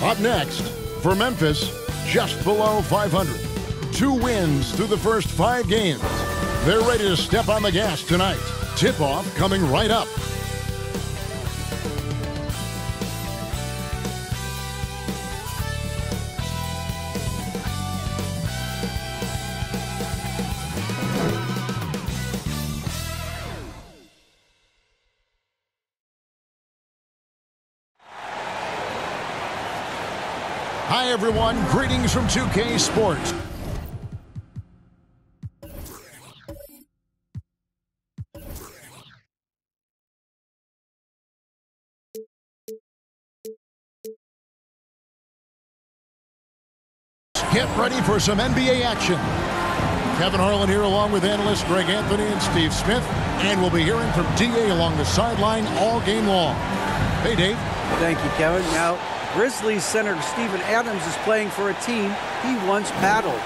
Up next, for Memphis, just below 500. 2 wins through the first 5 games. They're ready to step on the gas tonight. Tip-off coming right up. Hi, everyone. Greetings from 2K Sports. Get ready for some NBA action. Kevin Harlan here along with analysts Greg Anthony and Steve Smith. And we'll be hearing from DA along the sideline all game long. Hey, Dave. Thank you, Kevin. Now, Grizzlies center Steven Adams is playing for a team he once battled.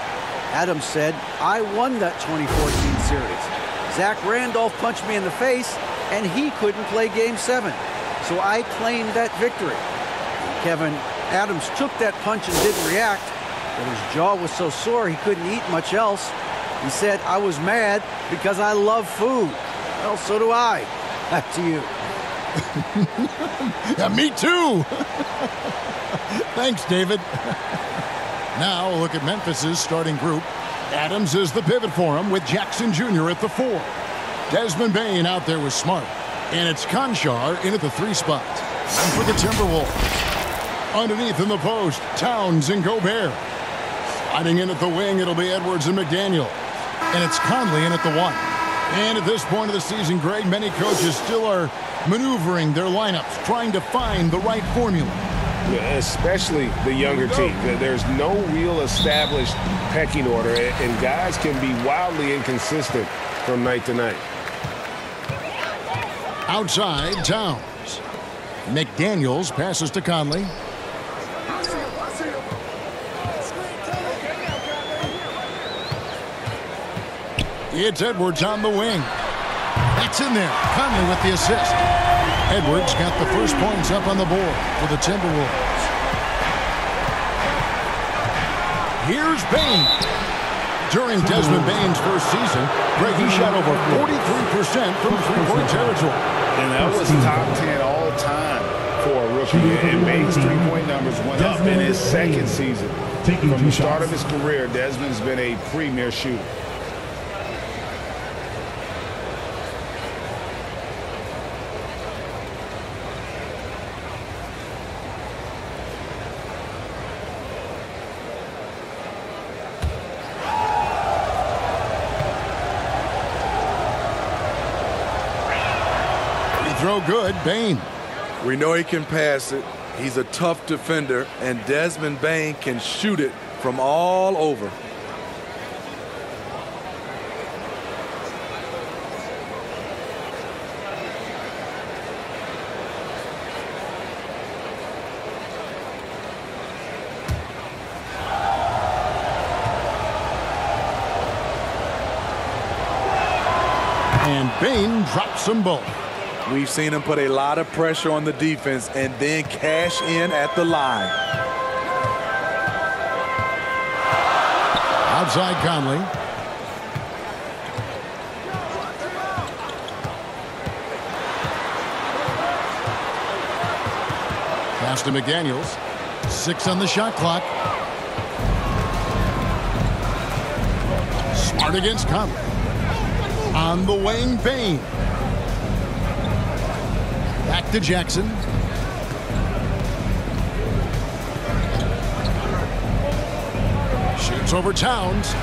Adams said, "I won that 2014 series. Zach Randolph punched me in the face, and he couldn't play Game 7. So I claimed that victory." Kevin, Adams took that punch and didn't react, but his jaw was so sore he couldn't eat much else. He said, "I was mad because I love food." Well, so do I. Back to you. Yeah, me too. Thanks, David. Now, a look at Memphis's starting group. Adams is the pivot for him with Jackson Jr. at the 4. Desmond Bane out there with Smart. And it's Conchar in at the 3 spot. And for the Timberwolves. Underneath in the post, Towns and Gobert. Sliding in at the wing, it'll be Edwards and McDaniel. And it's Conley in at the 1. And at this point of the season, Greg, many coaches still are maneuvering their lineups, trying to find the right formula. Especially the younger team. There's no real established pecking order, and guys can be wildly inconsistent from night to night. Outside, Towns. McDaniels passes to Conley. It's Edwards on the wing. That's in there. Conley with the assist. Edwards got the first points up on the board for the Timberwolves. Here's Bane. During Desmond Bane's first season, Greg, he shot over 43% from three-point territory. And that was top 10 all time for a rookie. And Bane's three-point numbers went up in his second season. From the start of his career, Desmond's been a premier shooter. Throw good, Bane. We know he can pass it. He's a tough defender, and Desmond Bane can shoot it from all over. And Bane drops them both. We've seen him put a lot of pressure on the defense and then cash in at the line. Outside Conley. Pass to McDaniels. 6 on the shot clock. Smart against Conley. On the wing, Bane. Back to Jackson. Shoots over Towns.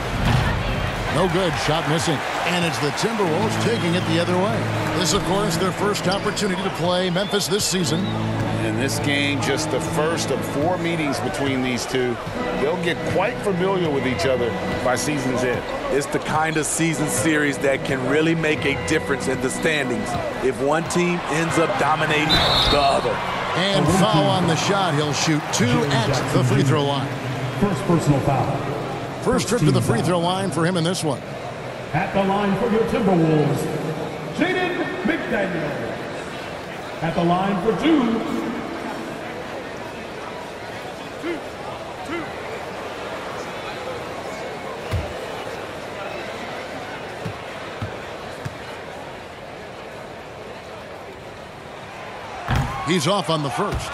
No good. Shot missing. And it's the Timberwolves taking it the other way. This, of course, their first opportunity to play Memphis this season. In this game, just the first of 4 meetings between these two. They'll get quite familiar with each other by season's end. It's the kind of season series that can really make a difference in the standings if one team ends up dominating the other. And foul on the shot. He'll shoot 2 at the free throw line. First personal foul. First trip to the free throw line for him in this one. At the line for your Timberwolves, Jaden McDaniels. At the line for 2. He's off on the first.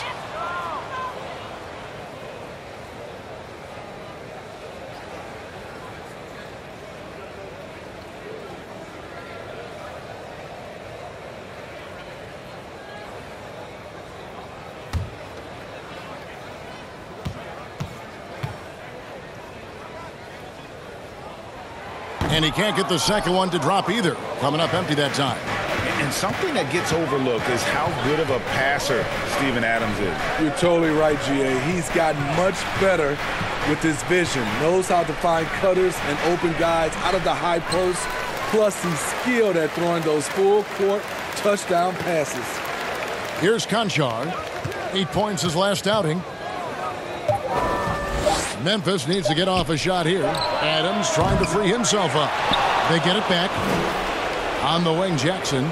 And he can't get the second one to drop either. Coming up empty that time. And something that gets overlooked is how good of a passer Steven Adams is. You're totally right, GA. He's gotten much better with his vision. Knows how to find cutters and open guys out of the high post. Plus, he's skilled at throwing those full-court touchdown passes. Here's Conchar. 8 points his last outing. Memphis needs to get off a shot here. Adams trying to free himself up. They get it back. On the wing, Jackson.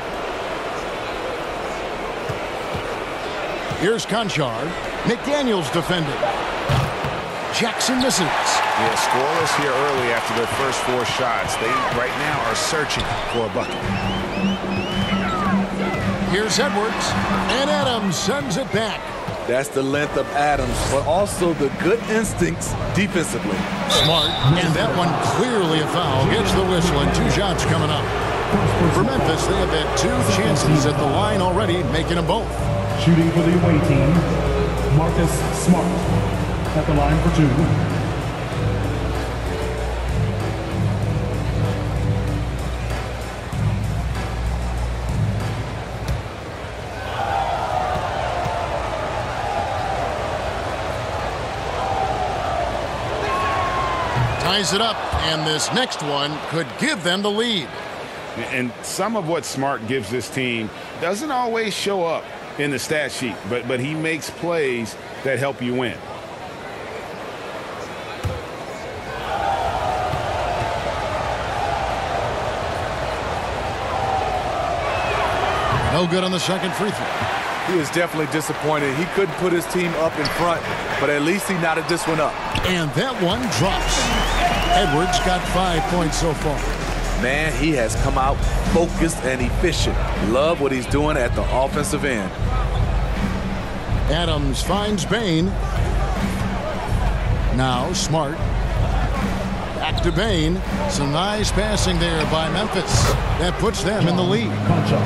Here's Conchar. McDaniels defending. Jackson misses. Yeah, scoreless here early after their first 4 shots. They right now are searching for a bucket. Here's Edwards. And Adams sends it back. That's the length of Adams, but also the good instincts defensively. Smart. And that one clearly a foul. Gets the whistle and 2 shots coming up. For Memphis, they have had 2 chances at the line already, making them both. Shooting for the away team, Marcus Smart at the line for 2. Ties it up, and this next one could give them the lead. And some of what Smart gives this team doesn't always show up in the stat sheet, but he makes plays that help you win. No good on the second free throw. He is definitely disappointed. He couldn't put his team up in front, but at least he knotted this one up. And that one drops. Edwards got 5 points so far. Man, he has come out focused and efficient. Love what he's doing at the offensive end. Adams finds Bain. Now Smart. Back to Bain. Some nice passing there by Memphis. That puts them in the lead.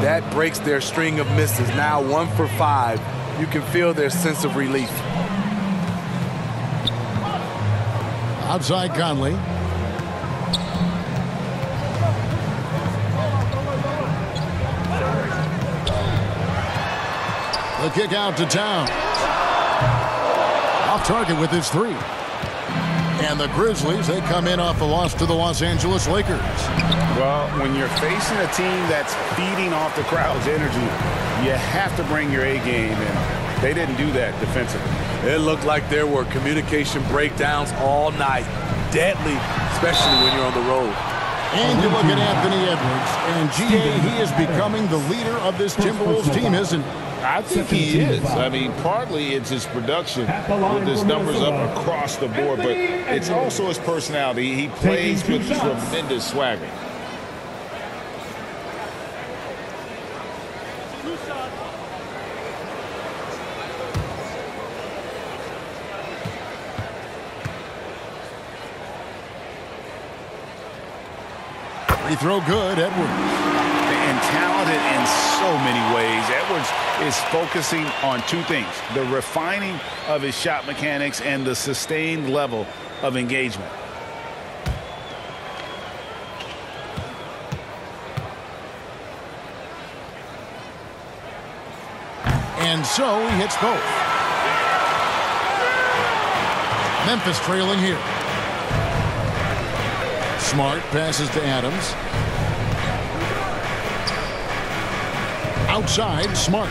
That breaks their string of misses. Now 1 for 5. You can feel their sense of relief. Outside Conley. The kick out to Town. Off target with his 3. And the Grizzlies, they come in off a loss to the Los Angeles Lakers. Well, when you're facing a team that's feeding off the crowd's energy, you have to bring your A game, and they didn't do that defensively. It looked like there were communication breakdowns all night. Deadly, especially when you're on the road. And you look at Anthony Edwards, and GA, he is becoming the leader of this Timberwolves team, isn't he? I think he is. I mean, partly it's his production with his numbers up across the board, but it's also his personality. He plays with tremendous swagger. Free throw good, Edwards. And talented in so many ways. Edwards is focusing on 2 things: the refining of his shot mechanics and the sustained level of engagement. And so he hits both. Memphis trailing here. Smart passes to Adams. Outside, Smart.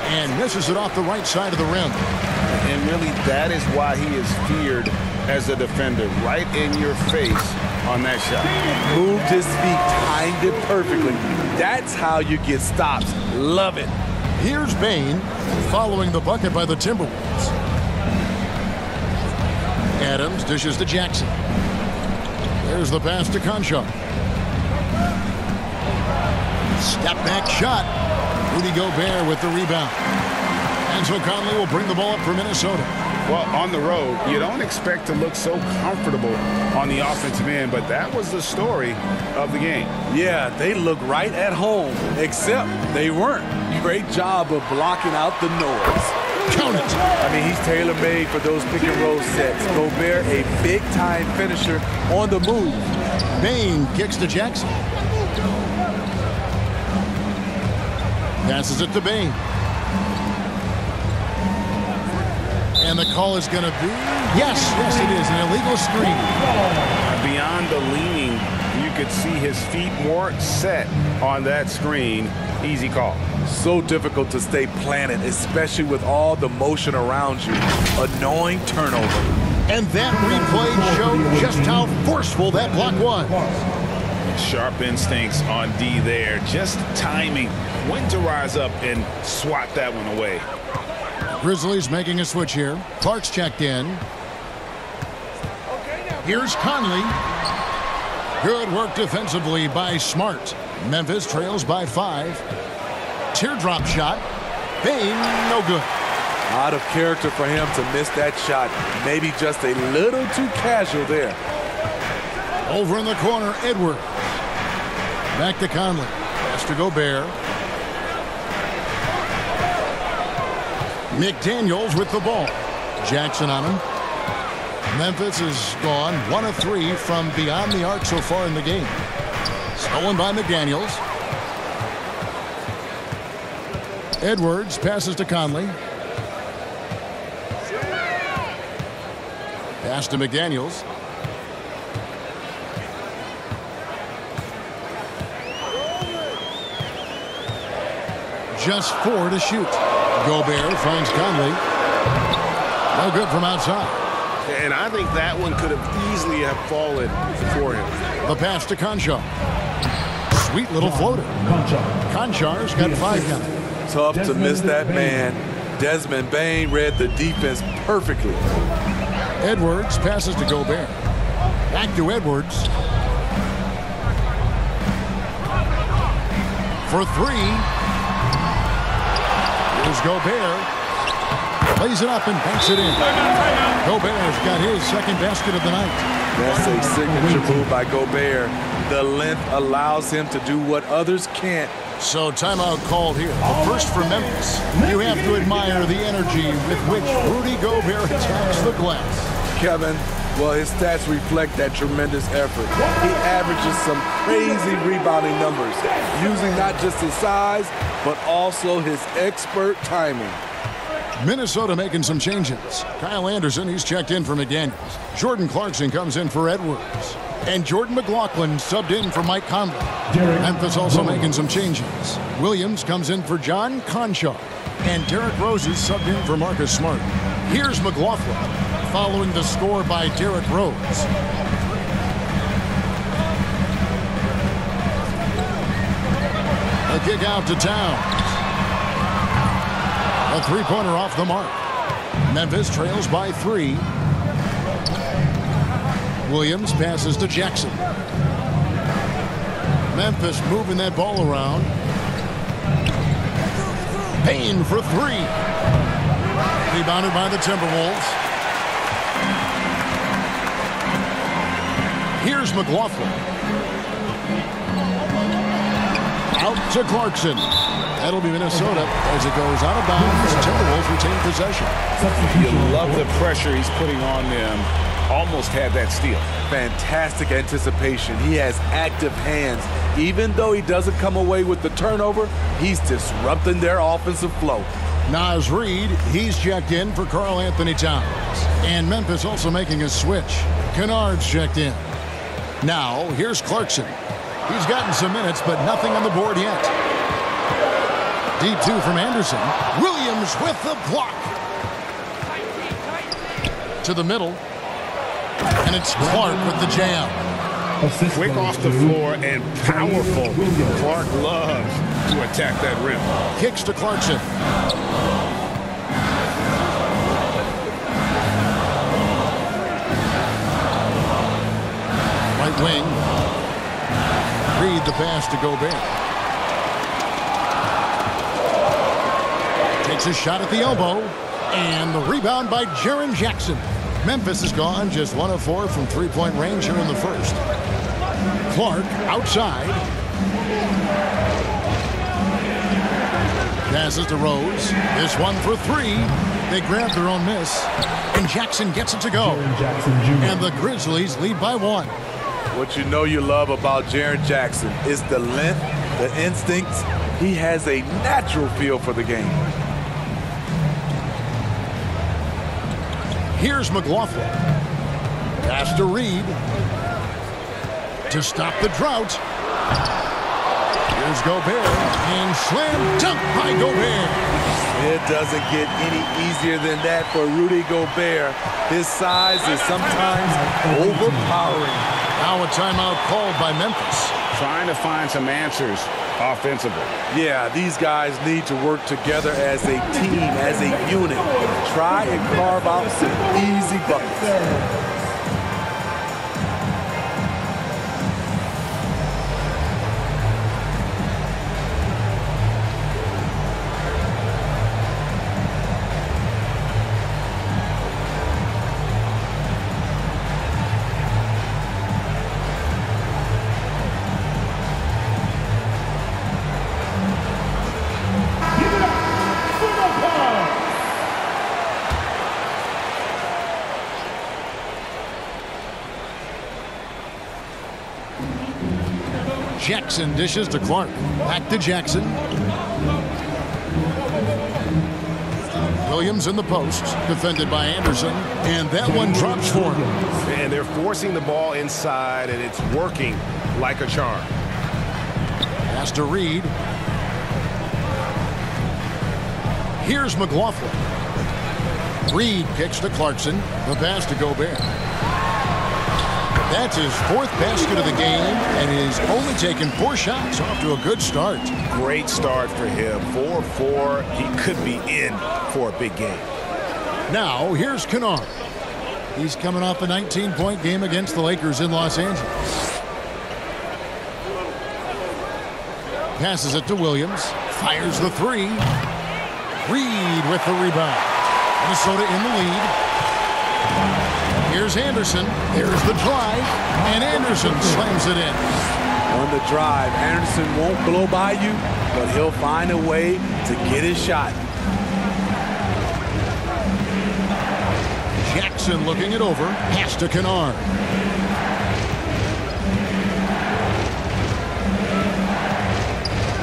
And misses it off the right side of the rim. And really, that is why he is feared as a defender. Right in your face on that shot. Moved his feet, timed it perfectly. That's how you get stops. Love it. Here's Bain following the bucket by the Timberwolves. Adams dishes to Jackson. There's the pass to Concha. Step back shot. Rudy Gobert with the rebound. And so Conley will bring the ball up for Minnesota. Well, on the road, you don't expect to look so comfortable on the offensive end, but that was the story of the game. Yeah, they look right at home, except they weren't. Great job of blocking out the noise. Count it. I mean, he's tailor-made for those pick-and-roll sets. Gobert, a big-time finisher on the move. Bane kicks to Jackson. Passes it to Bane. And the call is going to be, yes, it is, an illegal screen. Beyond the leaning, you could see his feet more set on that screen. Easy call. So difficult to stay planted, especially with all the motion around you. Annoying turnover. And that replay showed just how forceful that block was. Sharp instincts on D there. Just timing when to rise up and swat that one away. Grizzlies making a switch here. Clark's checked in. Here's Conley. Good work defensively by Smart. Memphis trails by 5. Teardrop shot. Bane, no good. Out of character for him to miss that shot. Maybe just a little too casual there. Over in the corner, Edwards. Back to Conley. Pass to Gobert. McDaniels with the ball. Jackson on him. Memphis is gone 1 of 3 from beyond the arc so far in the game. Stolen by McDaniels. Edwards passes to Conley. Pass to McDaniels. Just 4 to shoot. Gobert finds Conley. No good from outside. And I think that one could have easily have fallen for him. The pass to Concha. Sweet little floater. Conchar's got 5 now. Tough to miss that man. Desmond Bane read the defense perfectly. Edwards passes to Gobert. Back to Edwards. For 3. Here's Gobert. Plays it up and banks it in. Gobert's got his second basket of the night. That's a signature move by Gobert. The length allows him to do what others can't. So timeout called here. The first for Memphis. You have to admire the energy with which Rudy Gobert attacks the glass. Kevin, well, his stats reflect that tremendous effort. He averages some crazy rebounding numbers, using not just his size, but also his expert timing. Minnesota making some changes. Kyle Anderson, he's checked in for McDaniels. Jordan Clarkson comes in for Edwards. And Jordan McLaughlin subbed in for Mike Conley. Memphis also making some changes. Williams comes in for John Concha. And Derrick Rose is subbed in for Marcus Smart. Here's McLaughlin, following the score by Derrick Rose. A kick out to Towns. A three-pointer off the mark. Memphis trails by 3. Williams passes to Jackson. Memphis moving that ball around. Payne for 3. Rebounded by the Timberwolves. Here's McLaughlin. Out to Clarkson. That'll be Minnesota as it goes out of bounds. The Timberwolves retain possession. You love the pressure he's putting on them. Almost had that steal. Fantastic anticipation. He has active hands. Even though he doesn't come away with the turnover, he's disrupting their offensive flow. Naz Reid, he's checked in for Karl Anthony Towns. And Memphis also making a switch. Kennard's checked in. Now, here's Clarkson. He's gotten some minutes, but nothing on the board yet. D2 from Anderson. Williams with the block. To the middle. And it's Clark with the jam. Quick off the floor and powerful. Clark loves to attack that rim. Kicks to Clarkson. Right wing. Reed the pass to Gobert. Takes a shot at the elbow. And the rebound by Jaren Jackson. Memphis is gone, just 1 of 4 from three-point range here in the first. Clark outside. Passes to Rose. This one for 3. They grab their own miss. And Jackson gets it to go. And the Grizzlies lead by 1. What you know you love about Jaren Jackson is the length, the instincts. He has a natural feel for the game. Here's McLaughlin. Pass to Reed. To stop the drought. Here's Gobert. And slam dunk by Gobert. It doesn't get any easier than that for Rudy Gobert. His size is sometimes overpowering. Now a timeout called by Memphis. Trying to find some answers offensively. Yeah, these guys need to work together as a team, as a unit. Try and carve out some easy buckets. Jackson dishes to Clark. Back to Jackson. Williams in the post, defended by Anderson, and that one drops for him. And they're forcing the ball inside, and it's working like a charm. Pass to Reed. Here's McLaughlin. Reed kicks to Clarkson. The pass to Gobert. That's his 4th basket of the game, and he's only taken 4 shots. Off to a good start. Great start for him. 4-4. He could be in for a big game. Now, here's Kennard. He's coming off a 19-point game against the Lakers in Los Angeles. Passes it to Williams. Fires the 3. Reed with the rebound. Minnesota in the lead. Here's Anderson. There's the drive. And Anderson slams it in. On the drive, Anderson won't blow by you, but he'll find a way to get his shot. Jackson looking it over. Pass to Kennard.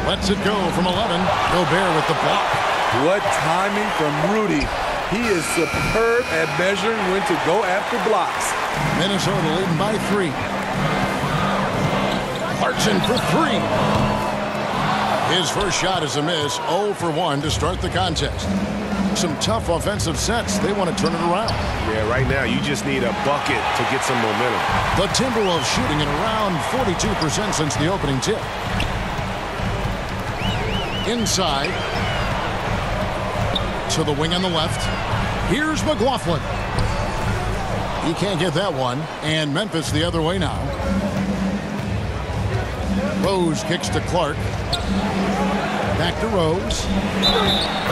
Lets it go from 11. Gobert with the block. What timing from Rudy. He is superb at measuring when to go after blocks. Minnesota leading by 3. Clarkson for 3. His first shot is a miss. 0 for 1 to start the contest. Some tough offensive sets. They want to turn it around. Yeah, right now you just need a bucket to get some momentum. The Timberwolves shooting at around 42% since the opening tip. Inside. To the wing on the left. Here's McLaughlin. He can't get that one. And Memphis the other way now. Rose kicks to Clark. Back to Rose.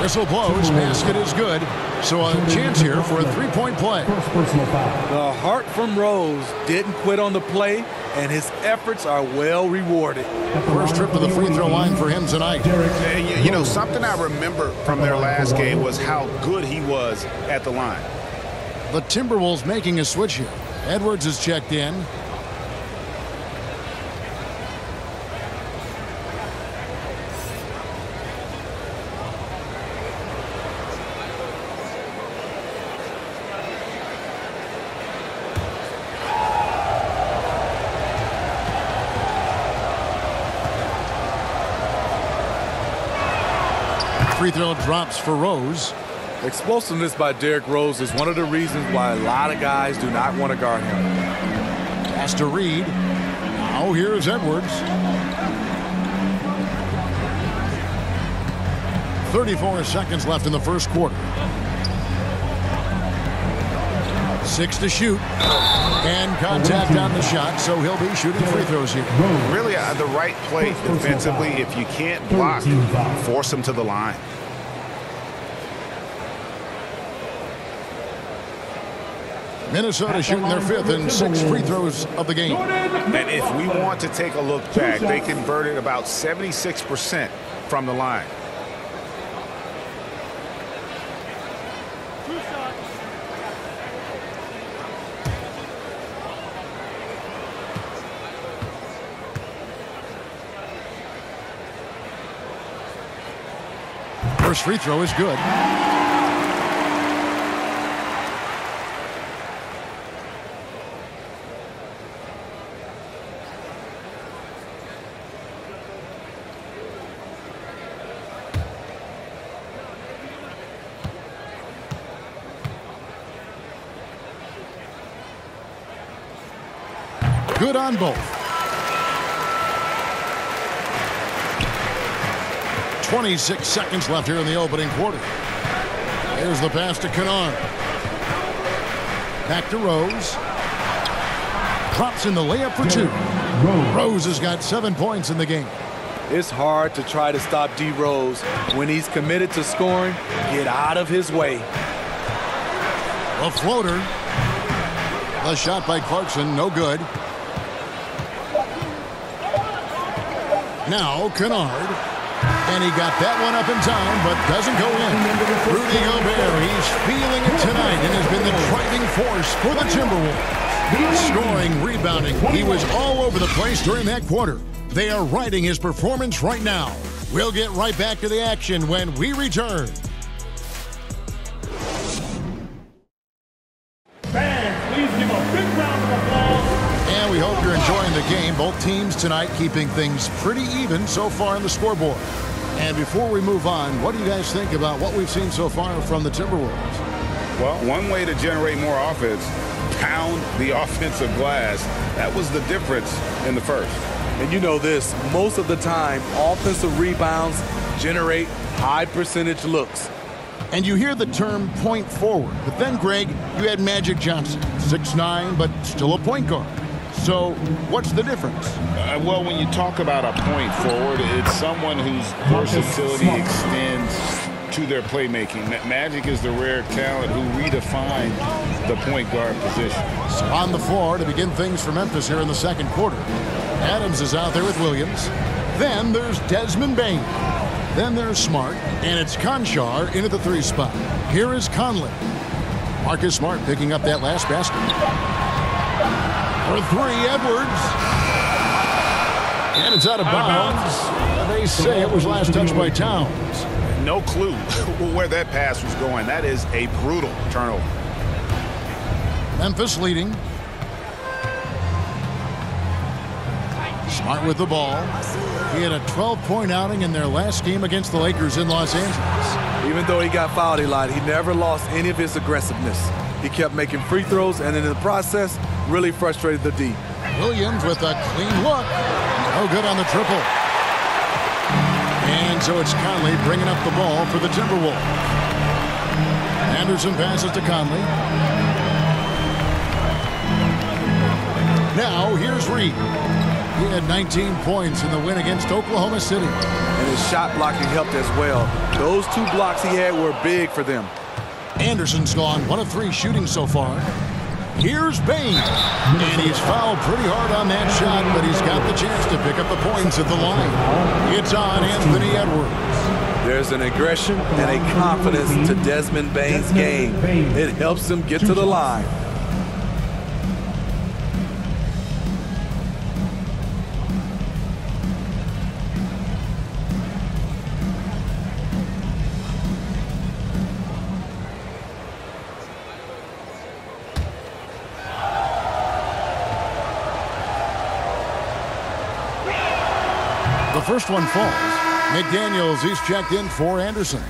Whistle blows. Basket is good. So a chance here for a 3-point play. The heart from Rose didn't quit on the play, and his efforts are well rewarded. First trip to the free throw line for him tonight. You know, something I remember from their last game was how good he was at the line. The Timberwolves making a switch here. Edwards is checked in. Free throw drops for Rose. Explosiveness by Derrick Rose is one of the reasons why a lot of guys do not want to guard him. Pass to Reed. Now here's Edwards. 34 seconds left in the first quarter. 6 to shoot. And contact on the shot, so he'll be shooting free throws here. Really, the right play defensively. If you can't block, force him to the line. Minnesota shooting their 5th and 6th free throws of the game. And if we want to take a look back, they converted about 76% from the line. First free throw is good. Good on both. 26 seconds left here in the opening quarter. Here's the pass to Kennard. Back to Rose. Drops in the layup for 2. Rose has got 7 points in the game. It's hard to try to stop D. Rose. When he's committed to scoring, get out of his way. A floater. The shot by Clarkson, no good. Now Kennard. And he got that one up in time, but doesn't go in. Rudy Gobert, he's feeling it tonight and has been the driving force for the Timberwolves. Scoring, rebounding, he was all over the place during that quarter. They are riding his performance right now. We'll get right back to the action when we return. Fans, please give a big round of applause. And we hope you're enjoying the game. Both teams tonight keeping things pretty even so far on the scoreboard. And before we move on, what do you guys think about what we've seen so far from the Timberwolves? Well, one way to generate more offense, pound the offensive glass. That was the difference in the first. And you know this, most of the time, offensive rebounds generate high percentage looks. And you hear the term point forward. But then, Greg, you had Magic Johnson, 6'9", but still a point guard. So what's the difference? Well, when you talk about a point forward, it's someone whose versatility extends to their playmaking. Magic is the rare talent who redefined the point guard position. So on the floor to begin things for Memphis here in the second quarter. Adams is out there with Williams. Then there's Desmond Bain. Then there's Smart. And it's Conchar in at the 3 spot. Here is Conley. Marcus Smart picking up that last basket. For 3, Edwards. And it's out of bounds. They say it was last touched by Towns. No clue where that pass was going. That is a brutal turnover. Memphis leading. Smart with the ball. He had a 12-point outing in their last game against the Lakers in Los Angeles. Even though he got fouled a lot, he never lost any of his aggressiveness. He kept making free throws, and in the process, really frustrated the D. Williams with a clean look. No good on the triple. And so it's Conley bringing up the ball for the Timberwolves. Anderson passes to Conley. Now here's Reed. He had 19 points in the win against Oklahoma City. And his shot blocking helped as well. Those 2 blocks he had were big for them. Anderson's gone 1 of 3 shooting so far. Here's Bain. And he's fouled pretty hard on that shot, but he's got the chance to pick up the points at the line. It's on Anthony Edwards. There's an aggression and a confidence to Desmond Bain's game. It helps him get to the line. The first one falls. McDaniels, he's checked in for Anderson.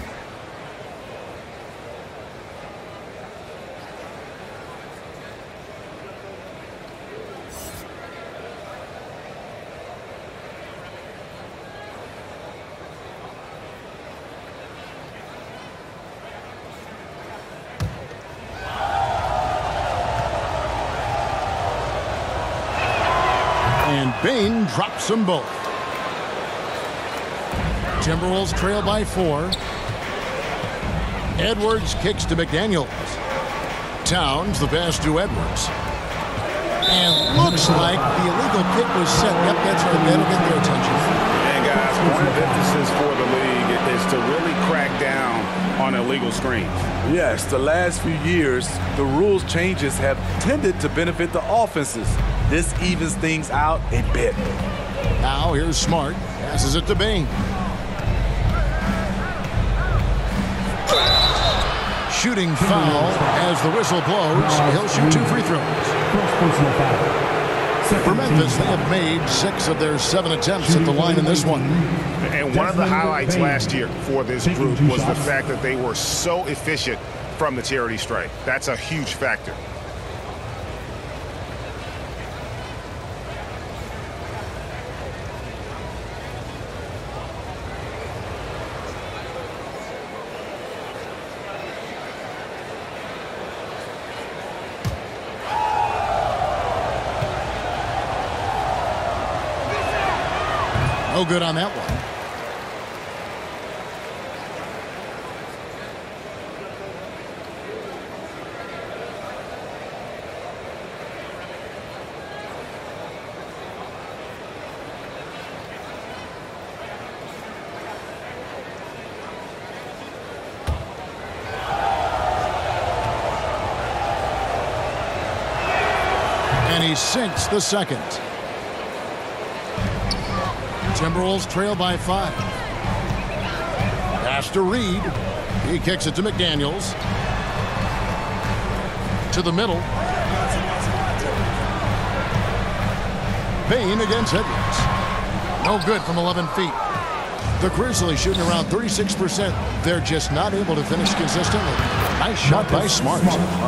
Bain drops them both. Timberwolves trail by 4. Edwards kicks to McDaniels. Towns, the pass to Edwards. And looks like the illegal kick was set. Yep, that's right. That'll get their attention. And guys, point of emphasis for the league is to really crack down on illegal screens. Yes, the last few years, the rules changes have tended to benefit the offenses. This evens things out a bit. Now here's Smart. Passes it to Bain. Shooting foul as the whistle blows. He'll shoot 2 free throws. For Memphis, they have made 6 of their 7 attempts at the line in this one. And one of the highlights last year for this group was the fact that they were so efficient from the charity stripe. That's a huge factor. No good on that one. And he sinks the second. Timberwolves trail by 5. Pass to Reed. He kicks it to McDaniels. To the middle. Bain against Edwards. No good from 11 feet. The Grizzlies shooting around 36%. They're just not able to finish consistently. Nice shot by Smart.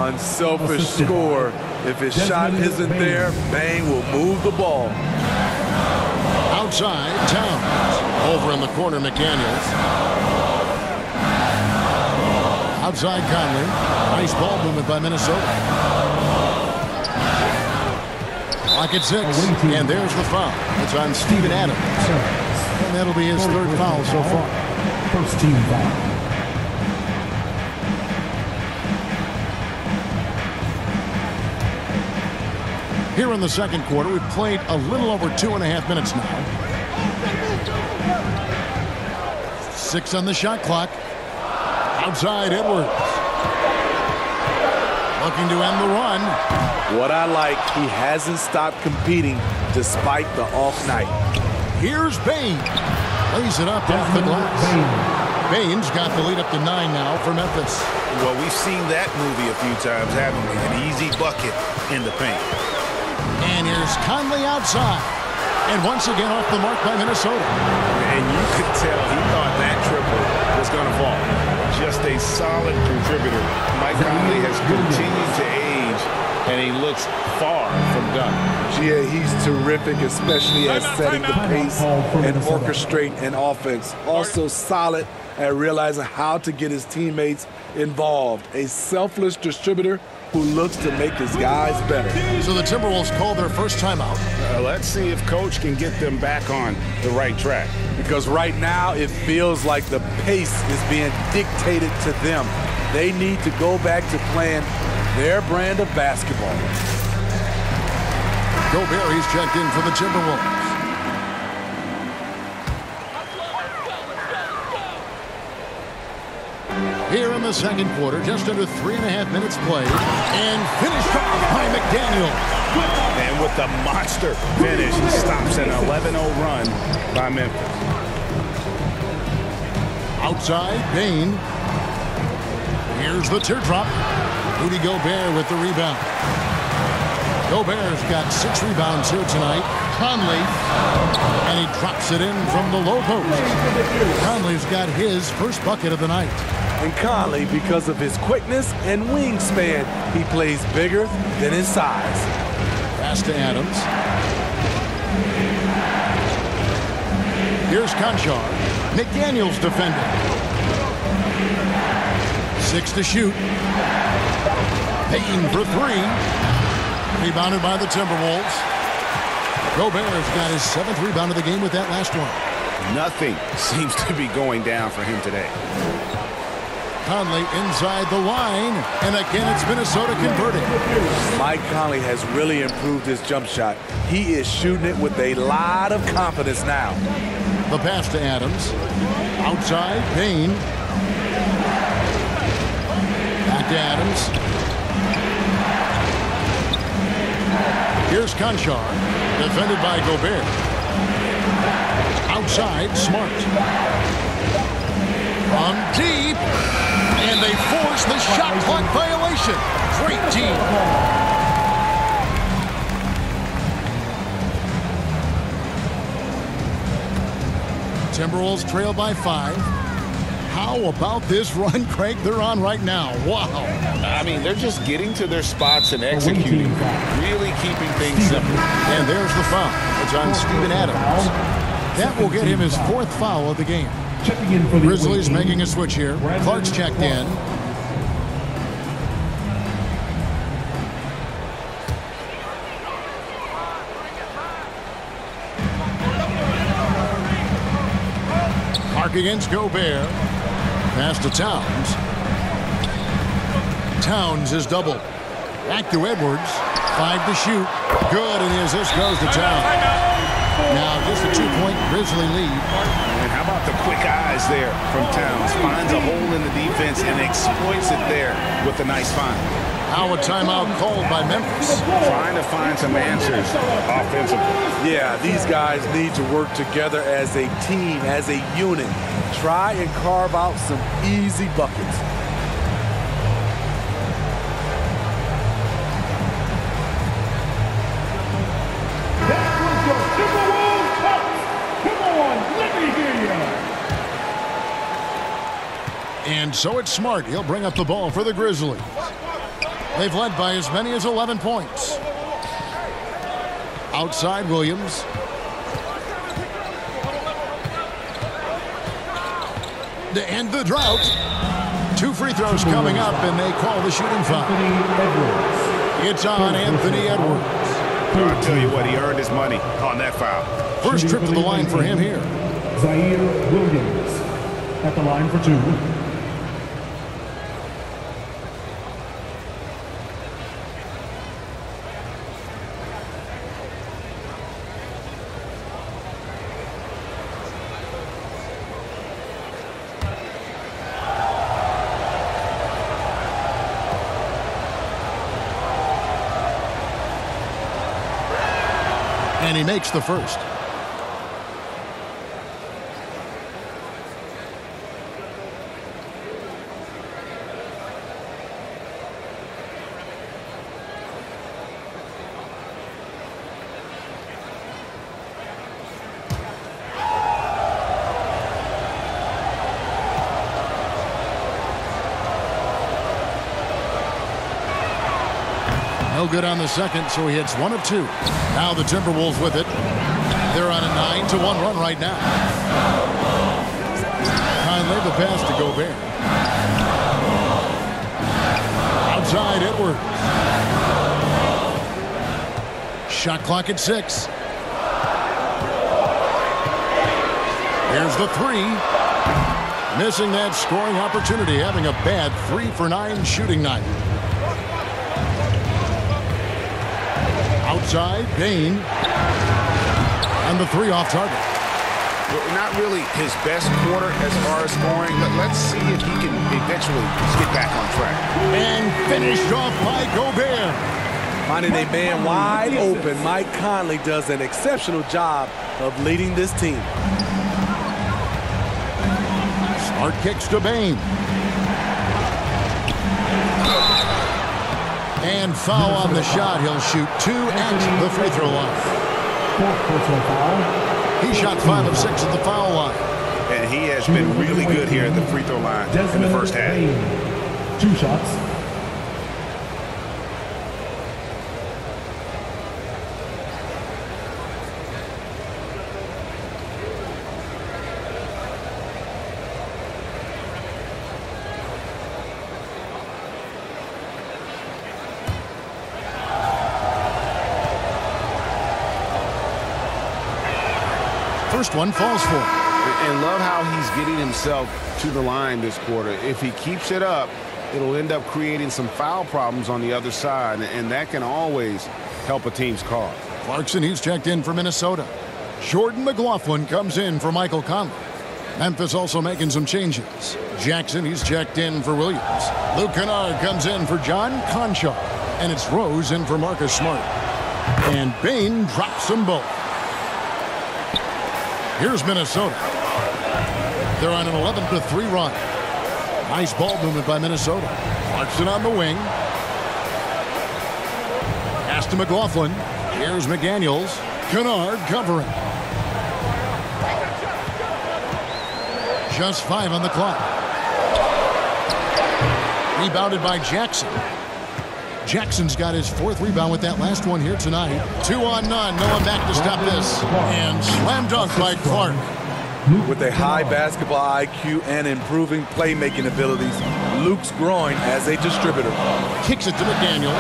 Unselfish score. If his shot isn't there, Bain will move the ball. Outside, Towns. Over in the corner, McDaniels. Outside, Conley. Nice ball movement by Minnesota. Clock at 6. And there's the foul. It's on Steven Adams. And that'll be his 3rd foul so far. First team foul. Here in the second quarter, we've played a little over 2.5 minutes now. 6 on the shot clock. Outside, Edwards. Looking to end the run. What I like, he hasn't stopped competing despite the off night. Here's Bain. Lays it up off the glass. Bain's got the lead up to 9 now for Memphis. Well, we've seen that movie a few times, haven't we? An easy bucket in the paint. And here's Conley outside. And once again off the mark by Minnesota. And you could tell he thought that triple was going to fall. Just a solid contributor. Mike Conley has continued to age, and he looks far from done. Yeah, he's terrific, especially at setting the pace and orchestrate an offense. Also solid at realizing how to get his teammates involved. A selfless distributor who looks to make his guys better. So the Timberwolves call their first timeout. Let's see if Coach can get them back on the right track. Because right now it feels like the pace is being dictated to them. They need to go back to playing their brand of basketball. Gobert, he's checked in for the Timberwolves. Here in the second quarter, just under 3.5 minutes played, and finished off by McDaniels. And with the monster finish, he stops an 11-0 run by Memphis. Outside, Bain. Here's the teardrop. Rudy Gobert with the rebound. Gobert's got 6 rebounds here tonight. Conley, and he drops it in from the low post. Conley's got his first bucket of the night. And Conley, because of his quickness and wingspan, he plays bigger than his size. Pass to Adams. Here's Conchar. McDaniels defending. 6 to shoot. Payton for 3. Rebounded by the Timberwolves. Gobert's got his 7th rebound of the game with that last one. Nothing seems to be going down for him today. Conley inside the line, and again it's Minnesota converting. Mike Conley has really improved his jump shot. He is shooting it with a lot of confidence now. The pass to Adams. Outside, Payne. Back to Adams. Here's Conchar, defended by Gobert. Outside, Smart. From deep, and they force the shot clock violation. Great team. Timberwolves trail by 5. How about this run, Craig, they're on right now? Wow. I mean, they're just getting to their spots and executing, really keeping things simple. And there's the foul. It's on Steven Adams. That will get him his 4th foul of the game. Checking in for the Grizzlies making a switch here. Clark's checked in. Clark against Gobert. Pass to Towns. Towns is doubled. Back to Edwards. 5 to shoot. Good, and the assist goes to Towns. Now just a 2-point Grizzly lead. And how about the quick eyes there from Towns? Finds a hole in the defense and exploits it there with a nice find. Now a timeout called by Memphis. Trying to find some answers offensively. Yeah, these guys need to work together as a team, as a unit. Try and carve out some easy buckets. And so it's Smart. He'll bring up the ball for the Grizzlies. They've led by as many as 11 points. Outside Williams. To end the drought. 2 free throws coming up, and they call the shooting foul. It's on Anthony Edwards. I'll tell you what, he earned his money on that foul. First trip to the line for him here. Zaire Williams at the line for 2. And he makes the first. No good on the second, so he hits 1 of 2. Now the Timberwolves with it. They're on a 9-1 run right now. Conley the pass to Gobert. Outside Edwards. Shot clock at 6. Here's the 3. Missing that scoring opportunity, having a bad 3 for 9 shooting night. Outside, Payne. And the 3 off target. Not really his best quarter as far as scoring, but let's see if he can eventually get back on track. And finished off by Gobert. Finding a man wide open, Mike Conley does an exceptional job of leading this team. Smart kicks to Payne. And foul on the shot. He'll shoot 2 at the free throw line. 4th personal foul. He shot 5 of 6 at the foul line. And he has been really good here at the free throw line in the first half. 2 shots. first one falls for him. And love how he's getting himself to the line this quarter. If he keeps it up, it'll end up creating some foul problems on the other side, and that can always help a team's cause. Clarkson, he's checked in for Minnesota. Jordan McLaughlin comes in for Michael Conley. Memphis also making some changes. Jackson, he's checked in for Williams. Luke Kennard comes in for John Conchar. And it's Rose in for Marcus Smart. And Bain drops them both. Here's Minnesota. They're on an 11-3 run. Nice ball movement by Minnesota. Clarkson on the wing. Pass to McLaughlin. Here's McDaniels. Kennard covering. Just 5 on the clock. Rebounded by Jackson. Jackson's got his 4th rebound with that last one here tonight. 2 on none. No one back to stop this. And slam dunk by Clark. With a high basketball IQ and improving playmaking abilities, Luke's growing as a distributor. Kicks it to McDaniels.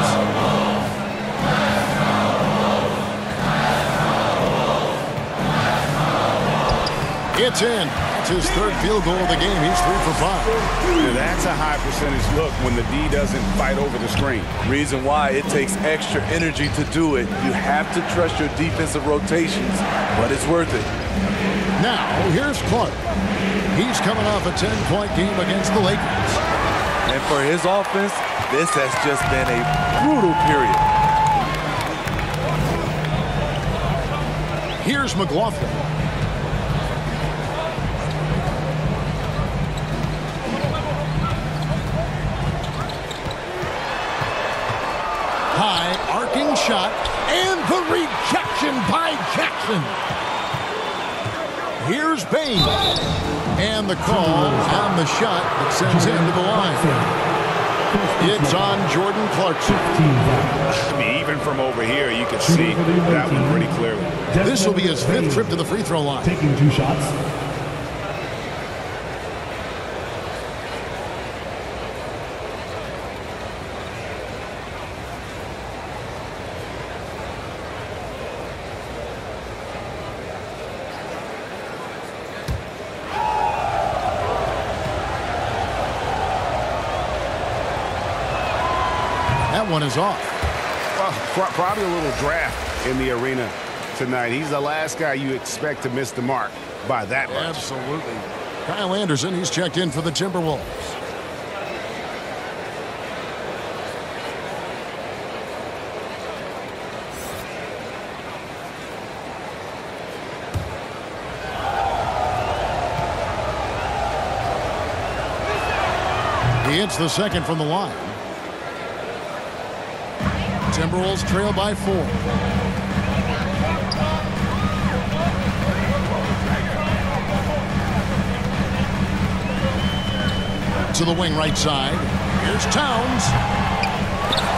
It's in. That's his 3rd field goal of the game. He's 3 for 5. Now that's a high percentage look when the D doesn't fight over the screen. Reason why it takes extra energy to do it. You have to trust your defensive rotations, but it's worth it. Now, here's Clark. He's coming off a 10-point game against the Lakers. And for his offense, this has just been a brutal period. Here's McLaughlin. High arcing shot and the rejection by Jackson. Here's Bain. And the call on the shot that sends him to the line. It's on Jordan Clarkson. I mean, even from over here, you can see that one pretty clearly. This will be his 5th trip to the free throw line. Taking 2 shots. That one is off. Well, probably a little draft in the arena tonight. He's the last guy you expect to miss the mark by that much. Absolutely. Kyle Anderson, he's checked in for the Timberwolves. He hits the 2nd from the line. Timberwolves trail by 4. To the wing right side. Here's Towns.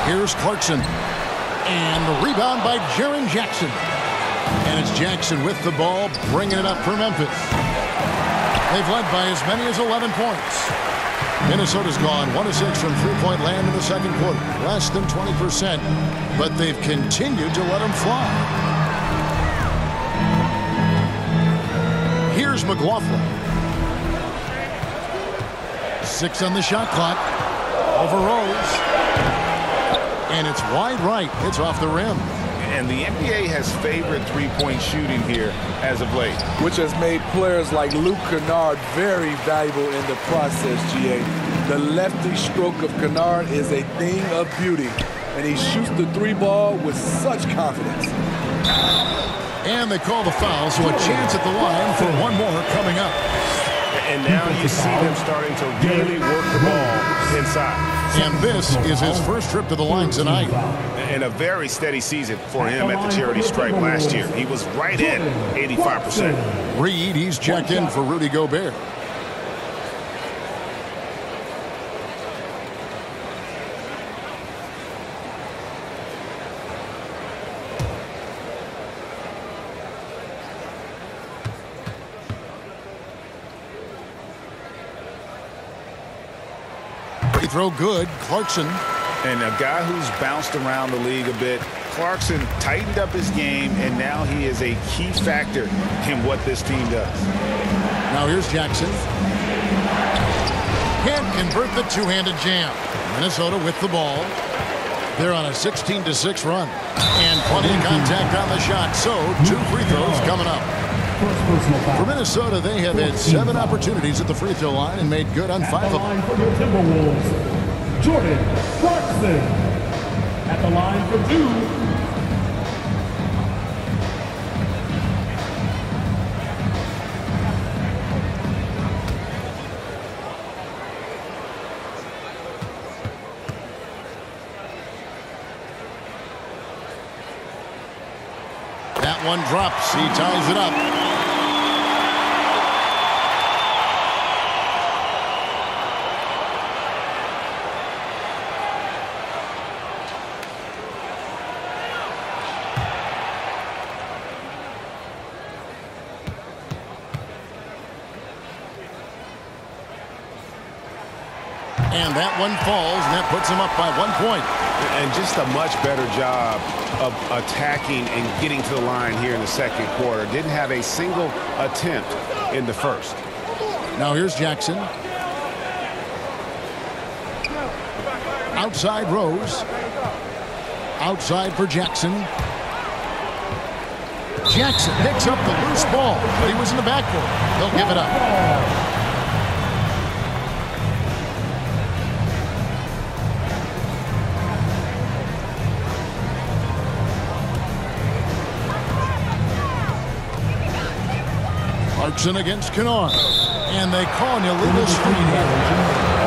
Here's Clarkson. And the rebound by Jaren Jackson. And it's Jackson with the ball, bringing it up for Memphis. They've led by as many as 11 points. Minnesota's gone 1 of 6 from 3-point land in the 2nd quarter. Less than 20%, but they've continued to let them fly. Here's McLaughlin. 6 on the shot clock. Over Rose. And it's wide right. It's off the rim. And the NBA has favored 3-point shooting here as of late, which has made players like Luke Kennard very valuable in the process, GA. The lefty stroke of Kennard is a thing of beauty, and he shoots the 3 ball with such confidence. And they call the foul, so a chance at the line for one more coming up. And now you see them starting to really work the ball inside. And this is his first trip to the line tonight. And a very steady season for him at the charity stripe last year. He was right in 85%. Reed, he's checked in for Rudy Gobert. Free throw good. Clarkson. And a guy who's bounced around the league a bit, Clarkson tightened up his game, and now he is a key factor in what this team does. Now here's Jackson. Can't convert the two-handed jam. Minnesota with the ball. They're on a 16-6 run. And plenty of contact on the shot, so 2 free throws coming up. For Minnesota, they have had 7 opportunities at the free throw line and made good on 5 of them. For the Timberwolves, Jordan Clarkson. At the line for 2. That one drops. He ties it up. And that one falls, and that puts him up by 1 point. And just a much better job of attacking and getting to the line here in the second quarter. Didn't have a single attempt in the first. Now here's Jackson. Outside Rose. Outside for Jackson. Jackson picks up the loose ball, but he was in the backcourt. They'll give it up. Clarkson against Kennard, and they call an illegal screen here.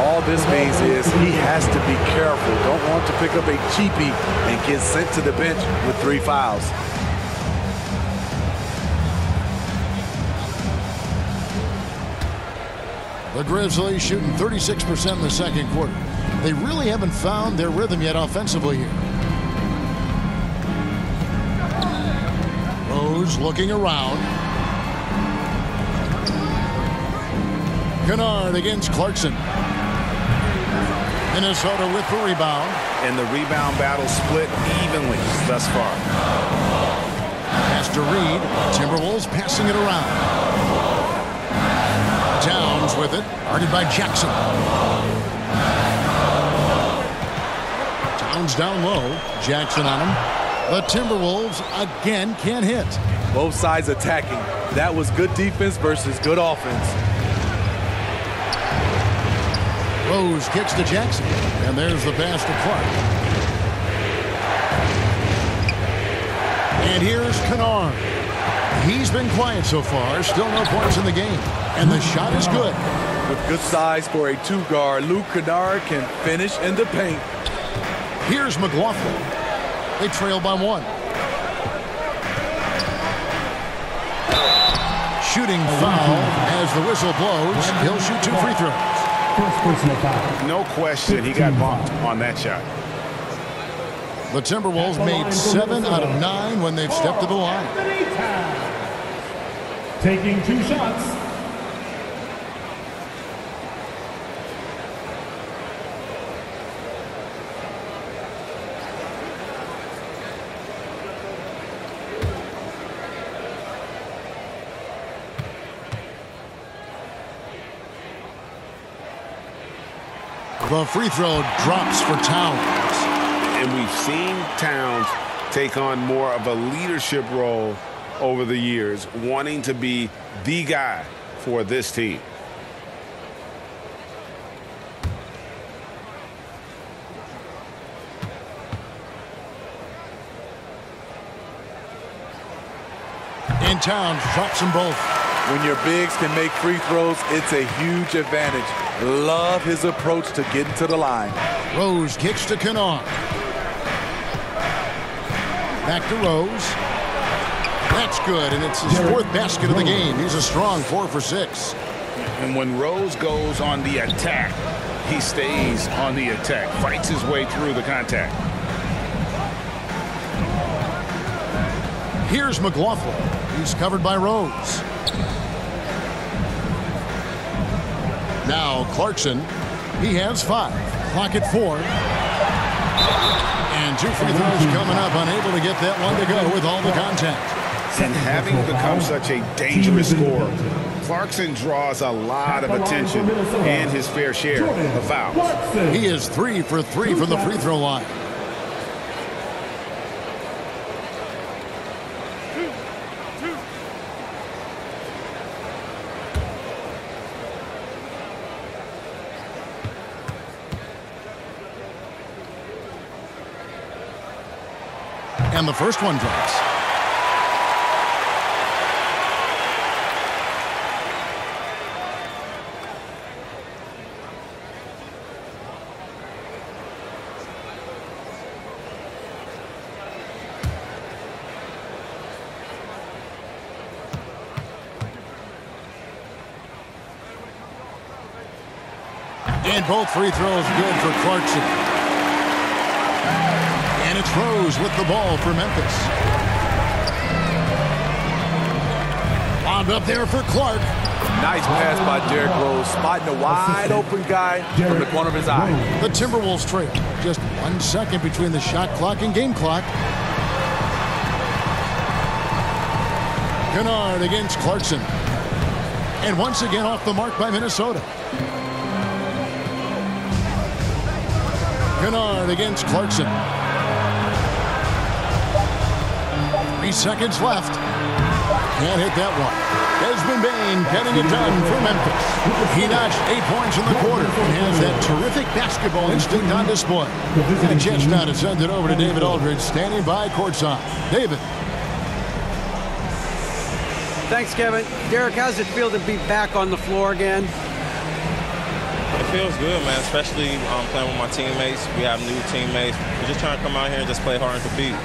All this means is he has to be careful. Don't want to pick up a cheapie and get sent to the bench with 3 fouls. The Grizzlies shooting 36% in the second quarter. They really haven't found their rhythm yet offensively here. Rose looking around. Kennard against Clarkson. Minnesota with the rebound. And the rebound battle split evenly thus far. Pass to Reed. Timberwolves passing it around. Towns with it. Guarded by Jackson. Towns down low. Jackson on him. The Timberwolves again can't hit. Both sides attacking. That was good defense versus good offense. Rose kicks to Jackson, and there's the pass to Clark. And here's Kennard. He's been quiet so far, still no points in the game, and the shot is good. With good size for a 2-guard, Luke Kennard can finish in the paint. Here's McLaughlin. They trail by 1. Shooting foul as the whistle blows. He'll shoot 2 free throws. No question, he got bumped on that shot. The Timberwolves made 7 out of 9 when they've stepped to the line. Taking 2 shots. The free throw drops for Towns. And we've seen Towns take on more of a leadership role over the years, wanting to be the guy for this team. And Towns drops them both. When your bigs can make free throws, it's a huge advantage. Love his approach to getting to the line. Rose kicks to Kennard. Back to Rose. That's good, and it's his 4th basket of the game. He's a strong 4 for 6. And when Rose goes on the attack, he stays on the attack, fights his way through the contact. Here's McLaughlin. He's covered by Rose. Now Clarkson. He has 5. Clock at 4. And 2 free throws coming up, unable to get that one to go with all the contact. And having become such a dangerous scorer, Clarkson draws a lot of attention and his fair share of fouls. He is 3 for 3 from the free throw line. And the first one drops. And both free throws good for Clarkson. And it's Rose with the ball for Memphis. Bombed up there for Clark. Nice pass by Derrick Rose, spotting a wide open guy from the corner of his eye. The Timberwolves trail. Just 1 second between the shot clock and game clock. Kennard against Clarkson. And once again off the mark by Minnesota. Kennard against Clarkson. 3 seconds left. Can't hit that one. Desmond Bane getting it done for Memphis. He notched 8 points in the quarter and has that terrific basketball instinct on display. And a chance now to send it over to David Aldridge, standing by courtside. David. Thanks, Kevin. Derek, how's it feel to be back on the floor again? It feels good, man, especially playing with my teammates. We have new teammates. We're just trying to come out here and just play hard and compete.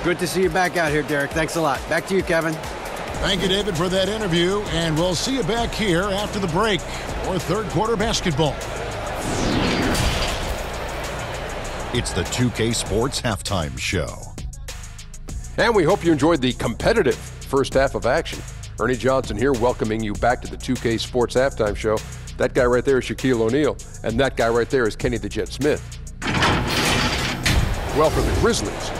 Good to see you back out here, Derek. Thanks a lot. Back to you, Kevin. Thank you, David, for that interview, and we'll see you back here after the break for third quarter basketball. It's the 2K Sports Halftime Show. And we hope you enjoyed the competitive first half of action. Ernie Johnson here, welcoming you back to the 2K Sports Halftime Show. That guy right there is Shaquille O'Neal, and that guy right there is Kenny the Jet Smith. Well, for the Grizzlies,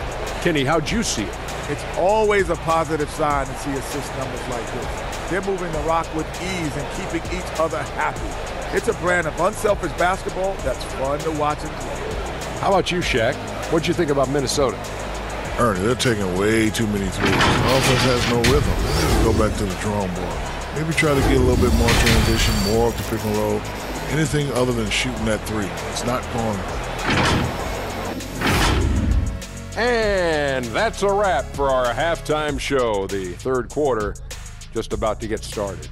Kenny, how'd you see it? It's always a positive sign to see assist numbers like this. They're moving the rock with ease and keeping each other happy. It's a brand of unselfish basketball that's fun to watch and play. How about you, Shaq? What'd you think about Minnesota? Ernie, they're taking way too many threes. The offense has no rhythm. They need to go back to the drawing board. Maybe try to get a little bit more transition, more off the pick and roll. Anything other than shooting that three. It's not going. And that's a wrap for our halftime show. The third quarter just about to get started.